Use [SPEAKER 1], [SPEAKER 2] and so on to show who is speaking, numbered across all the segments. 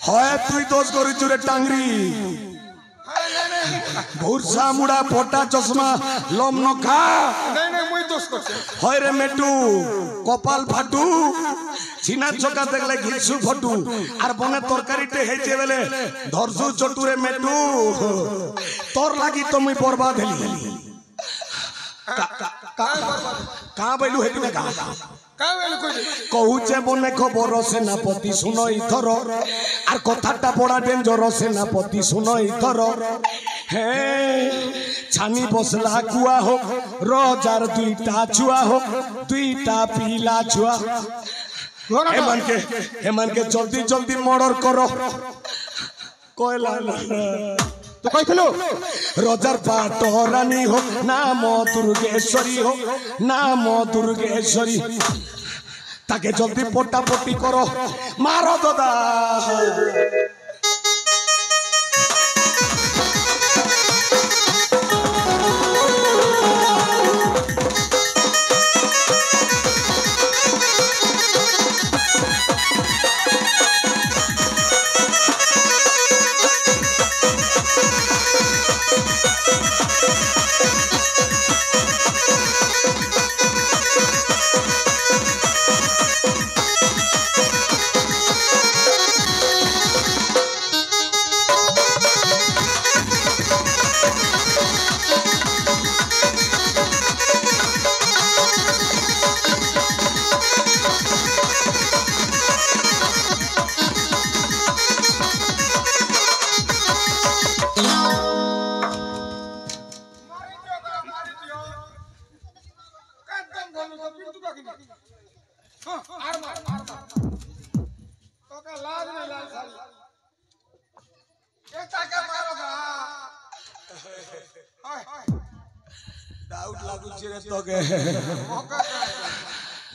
[SPEAKER 1] হয় তুই দোষ করিছু রে টাংরি ভুরসা মুড়া ফটা চশমা লম নখা হয় রে মেটু কপাল ফাটু চিনা চকা দেখলে ঘিসু ফটু আর বনে তরকারিতে হেইছে বেলে ধরসু চটু রে মেটু তোর লাগি তো মুই বরবাদ হেলি কা বইলু হেতি না কা কহুছে বনে খবর সেনাপতি শুনো ইথর আর কথাটা বড়া ডেঞ্জর সেনাপতি শুনো ইথর হে ছানি বসলা কুয়া হোক রজার দুইটা ছুয়া হোক দুইটা পিলা ছুয়া হেমানকে জলদি জলদি মর্ডর করো কয়লা তো কইছিল রজার পাট রানী হোক নাম দুর্গেশ্বরী হোক নাম দুর্গেশ্বরী তাকে জলদি পটাপটি করো মারো দাদা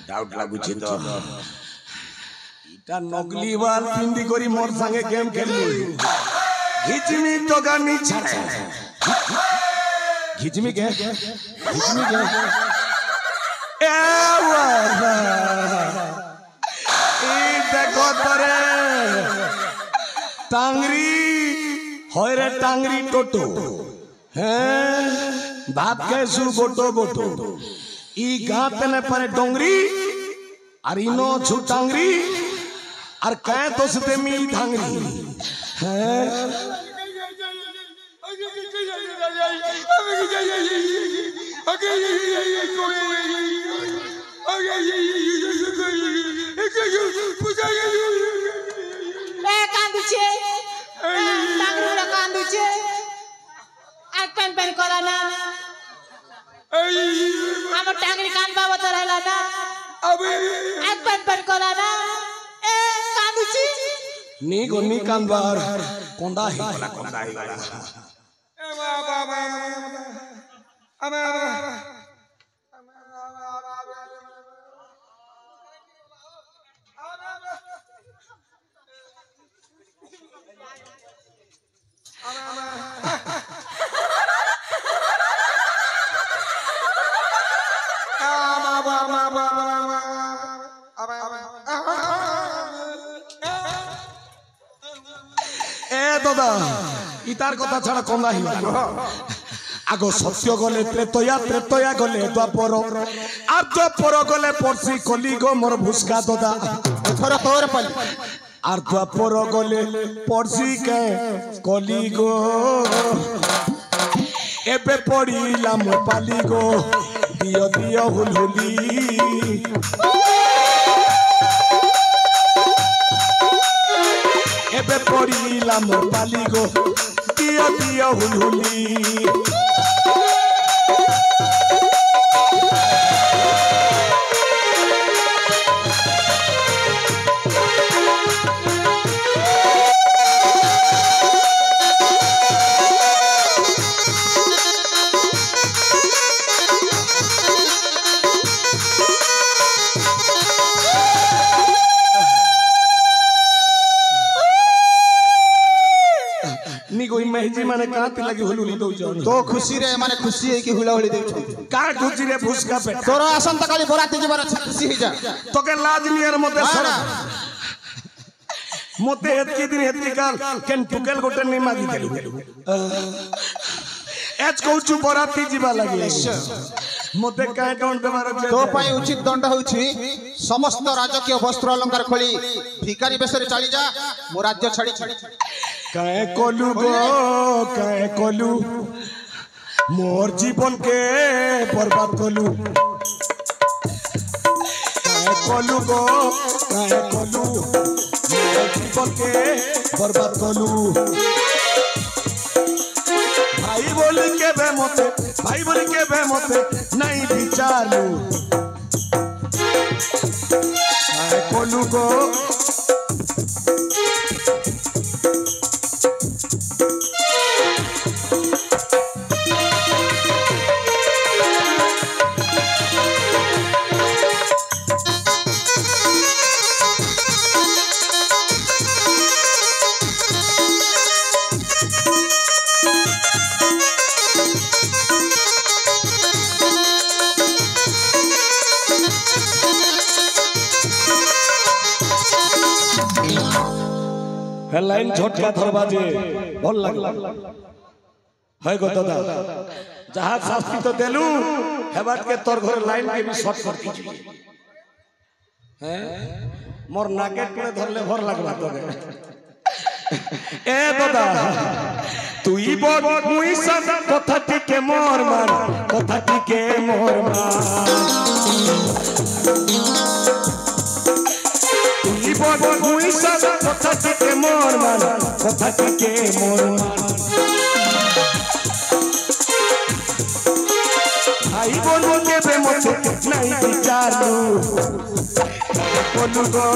[SPEAKER 1] डाउट लागुची तो इटा नकली वाल पिंदी करी मोर संगे गेम खेलली घिचमी तो गानी छाछा घिचमी के ए वाह ई देखो तरे टांगरी होय रे टांगरी टोटो हैं बाप के सु गोटो गोटो ई गाते ने परे डोंगरी और इनो छु टांगरी और कहे तो सते मी धांगरी हैं
[SPEAKER 2] ए कांदुचे टांगरी रा कांदुचे एक पेन पेन करा ना আমার টাঙ্গরি কান বাবা তো রইলা না আবে এক পেন পেন করা না এ কাঁদুছি
[SPEAKER 1] নি গো নি কানবার কোন্দা হি গলা এ বাবা আমা দাদা ইতার কথা ছাড়া কোনা হি আগো সত্য গলে ত্রেতয়া গলে দ্বাপর আর দ্বাপর গলে পড়ছি কলি গো মোর ভুসকা দাদা এথর তোর পালি আর দ্বাপর গলে পড়ছি কে কলি গো এবে পড়িলাম পালি গো দিও দিও হুলহুলি এবে পড়িলাম পালি গো দিও দিও হুলহুলি माइजी माने कांति लगी हुलुली दउ जन
[SPEAKER 3] तो खुशी रे माने खुशी है कि हुलाहुली देउ
[SPEAKER 1] का खुशी रे फुसका पे
[SPEAKER 3] तोरा आसंता काली बराती जीवन खुशी ही जा
[SPEAKER 1] तोके लाज नियर मते सर मते एतकी दिन एतकी काल केन टुकेल गोटे नि मागी देलु एच कहूछु बराती जीवा लगी मते काहे दंड देबार
[SPEAKER 3] तो पाई उचित दंड होउछि समस्त राजकीय वस्त्र अलंकार खोली भिखारी बेसरे चली जा मो राज्य छाड़ी
[SPEAKER 1] काहे कोलु मोर जीवन के बर्बाद कोलु काहे कोलु मोर जीवन के बर्बाद कोलु भाई बोल के बे मते नहीं विचारू काहे कोलु गो लाइन झटका धरबाजे भल लागला है गो दादा जहां शास्त्री तो देलु हेबाट के तोर घर लाइन के भी शॉर्ट कर दीजिए हैं मोर नाके पे धरले भर लागला तोरे ए दादा তুই বড় মুই সব কথা টিকে মোর মান কথা টিকে মোর মান তুই বড় মুই সব কথা টিকে মোর মান কথা টিকে মোর মান ভাই বোন কে প্রেমতে নাই বিচারু কলু গো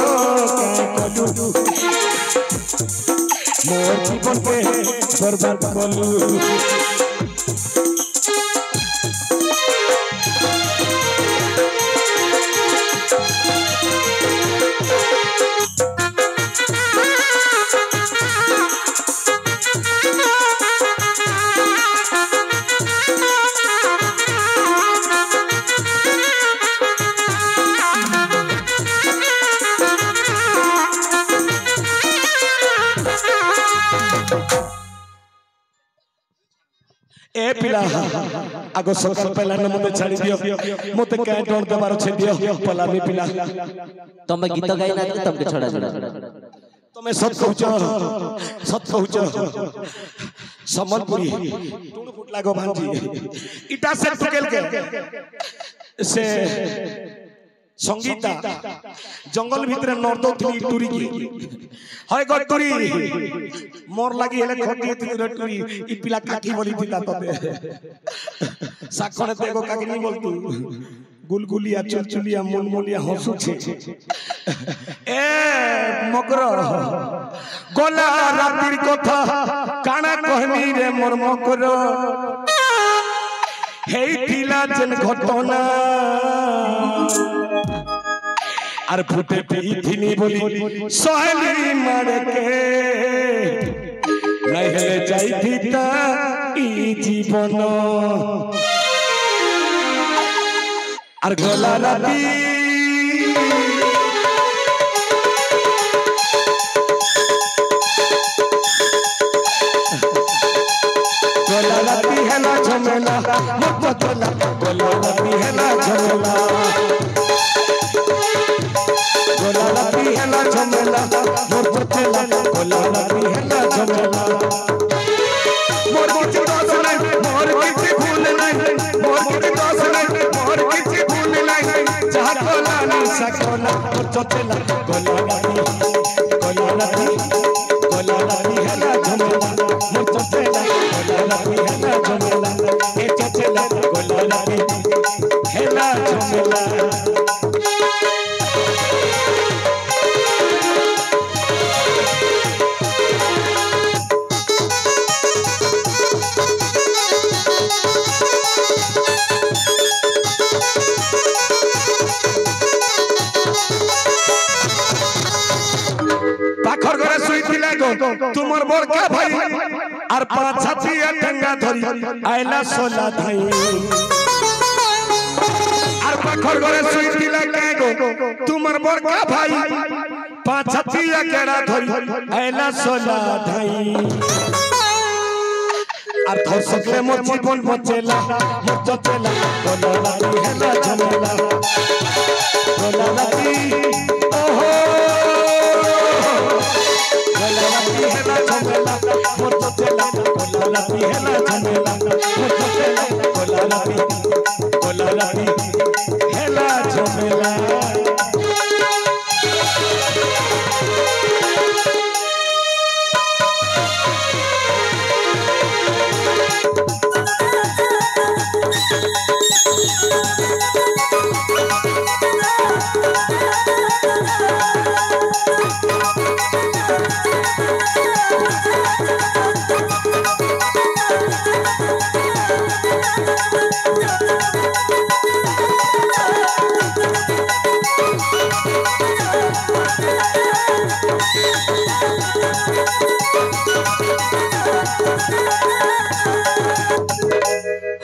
[SPEAKER 1] কলু मोर जीवन के बर्बाद कोलु ए पिला आगो सब पहला न मते छाड़ी दियो मते काहे डर देबार छे दियो पलामी पिला
[SPEAKER 4] तमे गीत गाई ना तमके छोड़ा
[SPEAKER 1] तमे सत कहूच सम्बलपुरी टुण फुट लागो भांजी इटा से टुकेल के से संगीता जंगल भीतर नर्दो थी टुरी की हाय गटुरी मोर लागि हेले खटी थी रटुरी इ पिला काकी बोली दिला तबे साखने देखो काकी नहीं बोलतू गुलगुलिया चुलचुलिया मुलमुलिया हंसू छे ए मगर गोला रातिर कथा काना कहनी रे मोर मगर हेई थिला जेन घटना আর ফুটে পিথিনি বলি সহেলি মারকে নাই হেলে যাইতি তা ই জীবন আর গলা রাতি গলা রাতি হেলা ঝমেলা মত চলা গলা রাতি হেলা ঝমেলা गोला लती है ना झमेला मोर चला गोला लती है ना झमेला मोर किसी दोस्त नहीं मोर किसी भूल नहीं मोर किसी दोस्त नहीं मोर किसी भूल नहीं चाह गोला नहीं सकोला मोर चला गोला लती है ना झमेला मोर चला गोला लती है ना झमेला ए चला गोला लती है ना झमेला तुमर बड़का भाई আর পাঁচ ছাতিয়া ঠেঙ্গা ধরি আইলা সোলা ধাই আর পাখর ঘরে শুই দিলা কে গো তোমার বড়কা ভাই পাঁচ ছাতিয়া কেড়া ধরি আইলা সোলা ধাই আর তোর সকলে মোর জীবন বচেলা মোর চচেলা গোলা লাগি হেলা ঝমেলা গোলা লাগি ওহো গোলা লাগি হেলা ঝমেলা মোর চচেলা গোলা লাগি হেলা ঝমেলা মোর চচেলা গোলা লাগি হেলা ঝমেলা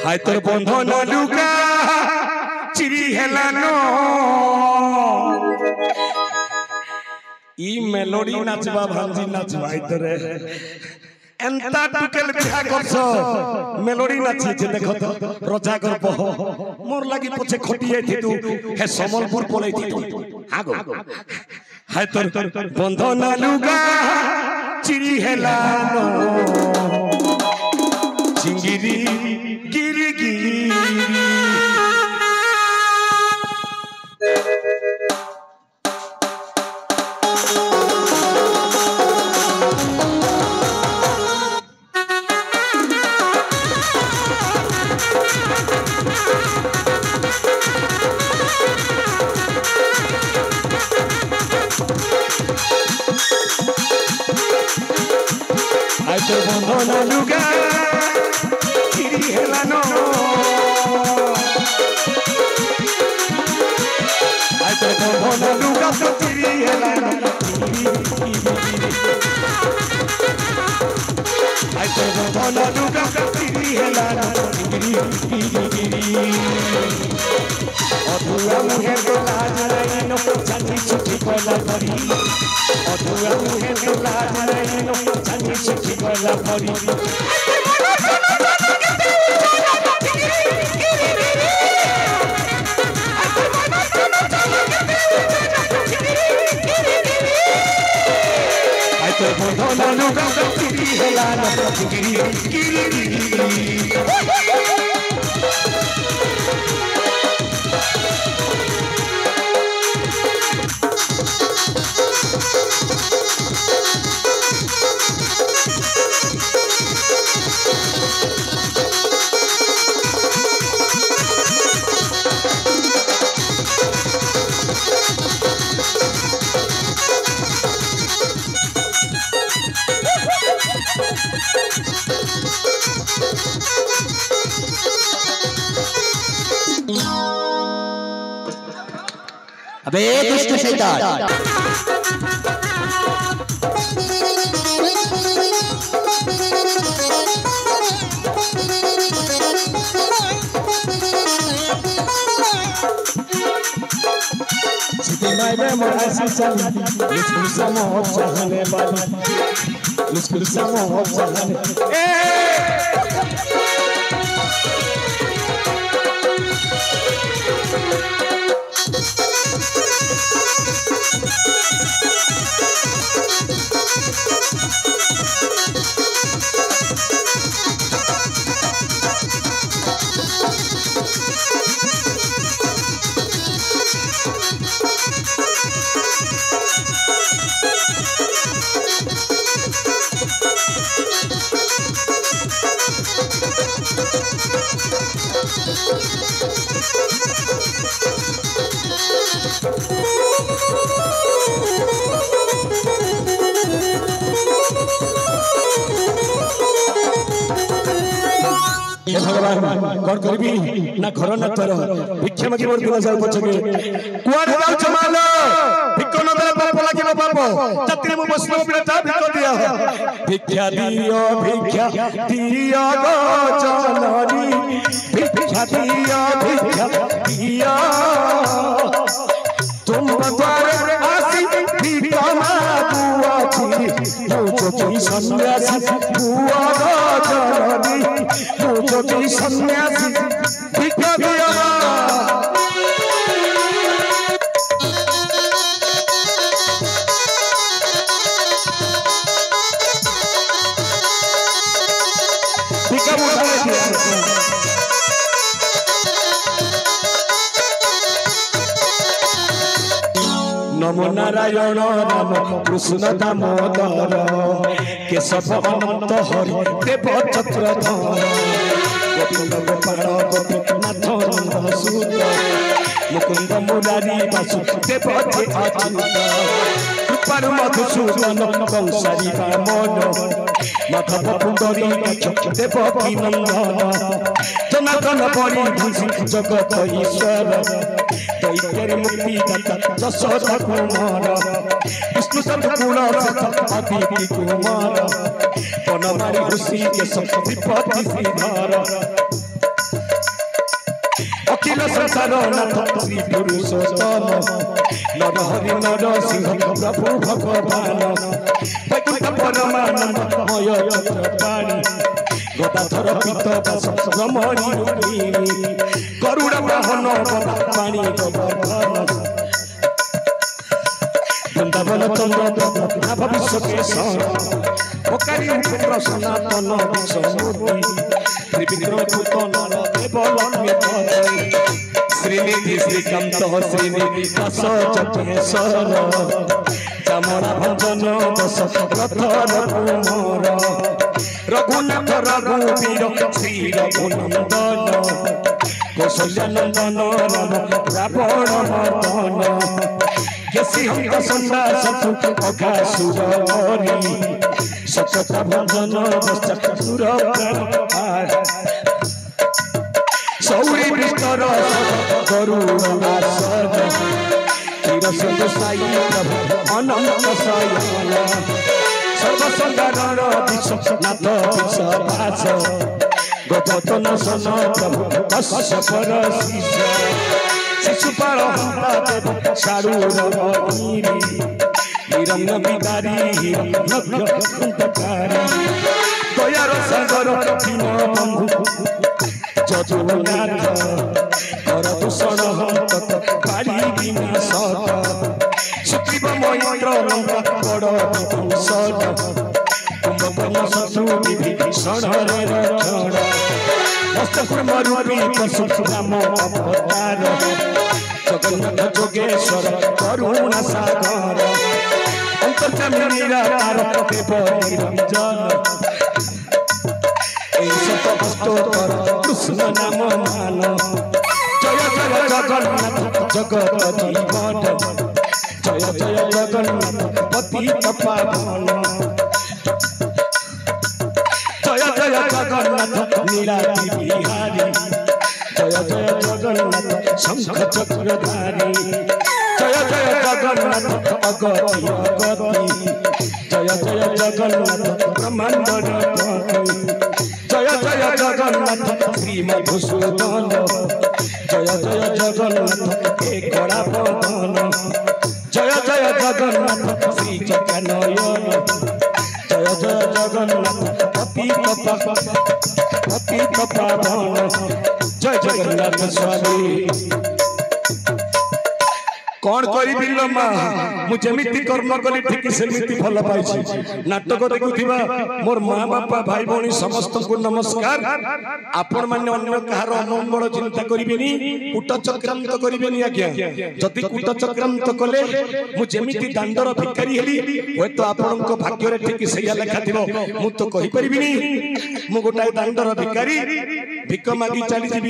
[SPEAKER 1] হাই তোর বন্ধন লুকা চিরি হেলানো ই মেলোডি নাচবা ভাঞ্জি নাচবা ইতরে এন্তা টুকেল বিহা করছ মেলোডি নাচিছে দেখো তো রজা করব মোর লাগি পছে খটিয়ে থিতু হে সমলপুর পলাই থিতু আগো হাই তোর বন্ধন লুকা চিরি হেলানো চিঙ্গিরি গিরি গিরি আই তোর বন্ধন লুগা চিরি হেলানো আই তোর বন্ধন লুগা চিরি হেলানো আই তোর বন্ধন লুগা চিরি হেলানো অধুরা মুখের লাজ রাইনো জানি ছুটি কলা ভরি অধুরা মুখের লাজ রাইনো জানি ছুটি কলা ভরি আই তোর বন্ধন লুগা চিরি হেলানো গিরি গিরি গিরি
[SPEAKER 4] अबे दुष्ट शैतान
[SPEAKER 1] माय में मोहसी सन मुस्कुर समो चाहने वाली मुस्कुर समो चाहने भगवान कौन करबी ना घर ना तर भिक्षा मागी मोर दिन जाल पछके कुआर जाउ चमालो भिक्को न देले बाप लागिबो बाप पर्व जाति मु वैष्णव बेटा भिक्षा दिया भिक्षा दियो गो जननी भिक्षा दियो तुम द्वारे आसी भिक्षा मांगुआ छी जो सन्यासी हुआ गो जननी जो सन्यासी भिक्षा दियो नमो नारायण राम कृष्ण दामोदर केशव अनंत हरि देव चक्रधर गोविंद गोपाल गोपीनाथ नंद सूत मुकुंद मुरारी वासुदेव अच्युत कृपारु मधुसूदन कंसारी वामन माधव कुंडरी देव की नंदन जनार्दन परिभूषि जगत ईश्वर दैत्य मुक्ति दाता जशोदा कुमार विष्णु सर्वगुण अदिति कुमार बनमारी ऋषि केश विपत्ति श्रीधर अखिल संसार नाथ श्री पुरुषोत्तम नर हरि नर सिंह प्रभु भगवान वैकुंठ परमानंद मय चक्रपाणि गदाधर पीतवास रमणी रुक्मिणी गरुड़ वाहन पाणी गोवर्धन वृंदावन चंद्र नाभ विश्वकेशर ओकारी पुत्र सनातन विश्वमूर्ति त्रिविक्रम पुत्र नर देव लक्ष्मी श्रीनिधि श्रीकांत श्रीनिधि दास चकेश्वर चामड़ा भंजन दश रथर कुमार रघुनाथ रघुवीर श्री रघुनंदन कौशल्यानंदन राम रावण मर्दन केसी हंत संदासु अघासुर हरि सतता भंजन दशचतुर सौरी विस्तर गरुड़ासन क्षीरसंग साई प्रभु अनंत शयन सर्वसंगारण विश्वनाथ विश्वास गजतन सन प्रभु कश्यपर शिष्य शिशुपाल देव शारूर नीरी हिरण्य विकारी हिरण्यकारी दयार सागर दीन बंधु जदुनाथ कर दूषण हंत काली विनाशक सुग्रीव मैत्र लंका बड़ विभूषण कुंभकर्ण शत्रु विभीषण रक्षण हस्तकूर्म रूपी परशुराम अवतार जगन्नाथ जोगेश्वर करुणा सागर अंतर्यामी निराकार देव निरंजन कृष्ण नाम मान जय जय जगन्नाथ जगत जीवन जय जय जगन्नाथ पतित पावन जय जय जगन्नाथ नीलाद्रि बिहारी जय जय जगन्नाथ शंख चक्रधारी जय जय जगन्नाथ अगति अगति जय जय जगन्नाथ ब्रह्मांड जय जय जगन्नाथ श्री मधुसूदन जय जय जगन्नाथ एकड़ा बदन जय जय जगन्नाथ श्री जगन्नयन जय जय जगन्नाथ पतित पावन जय जगन्नाथ स्वामी कौन करी माँ मुझे कर्म कली ठीक सेमती फल पाई नाटक देखुवा मोर माँ बापा भाई भौणी समस्त को नमस्कार आपण मैंने अन्य कहार अमंगल चिंता करेनि कूट चक्रांत करेनि आज्ञा जदि कूट चक्रांत कले मुझे दांडर भिकारी हेली हे तो आपण भाग्य ठीक से लेखा थी मु तो कहीपरि मु गोटाए दांडर भिकारी भिक मागी चली जी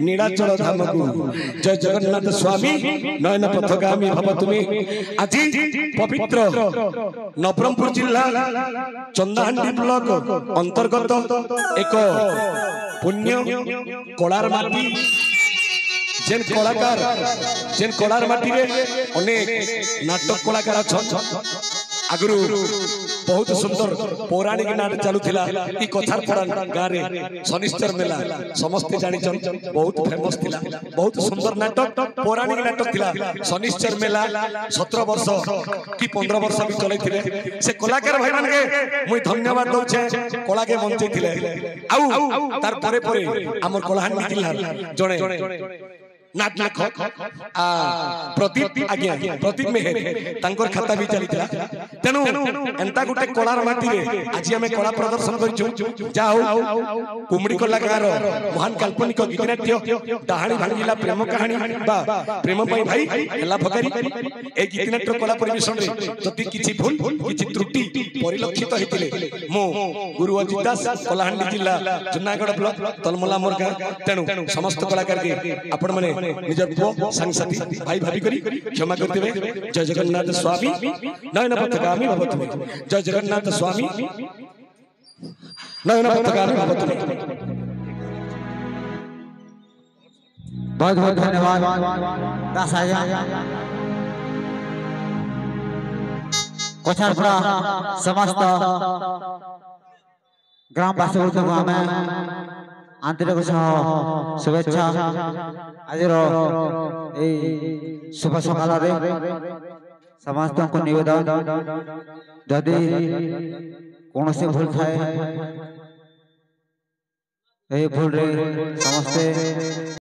[SPEAKER 1] नीलाचल धाम को जय जगन्नाथ स्वामी नयन पथगामी भव तुमे आज पवित्र नवरंगपुर जिला चंदाहांडी ब्लॉक अंतर्गत एक पुण्य कोलार माटी जेन कलाकार जेन कलार माटी रे अनेक नाटक कलाकार छन आगुरु बहुत सुंदर पौराणिक नाटक चलुथिला ई कछारपड़ा गाँ रे शनिश्चर मेला समस्त जानि छन बहुत फेमस थिला बहुत सुंदर नाटक पौराणिक नाटक थिला शनिश्चर मेला 17 वर्ष कि 15 वर्ष भी चलै थिले से कलाकार भाई मान के मुई धन्यवाद दउ छे कला के मंचे थिले आउ तार परे परे हमर कलाहांडी जिल्ला जणे नाट लेखक प्रदीप आज्ञा प्रदीप मेहर तांकर खाता भी चलीला तेनु एंता गुटे कलार माटी रे आज हमें कला प्रदर्शन करिछु जाओ कुमड़ी कला गार महान काल्पनिक गीतनाट्य डाहाणी भांगिला प्रेम कहानी बा प्रेम पई भाई हला भकारी ए गीतनाट्य कला परिवेशन रे जति किछि भूल किछि त्रुटि परिलक्षित हेतिले मो गुरु अजित दास कलाहांडी जिल्ला जुनागढ़ ब्लॉक तलमला मोरगा तेनु समस्त कलाकार के आपण माने निजर पुओ संगसाथी भाई भाभी करी क्षमा करते हुए जय जगन्नाथ स्वामी नयन पथगामी भवतु जय जगन्नाथ स्वामी नयन पथगामी भवतु
[SPEAKER 5] बहुत बहुत धन्यवाद दास आया कछारपड़ा समस्त ग्रामवासी को आंतरिक शुभेच्छा आज शुभ सकाल समस्त को निवेदन जदि कौन से भूल थाए भूल समस्ते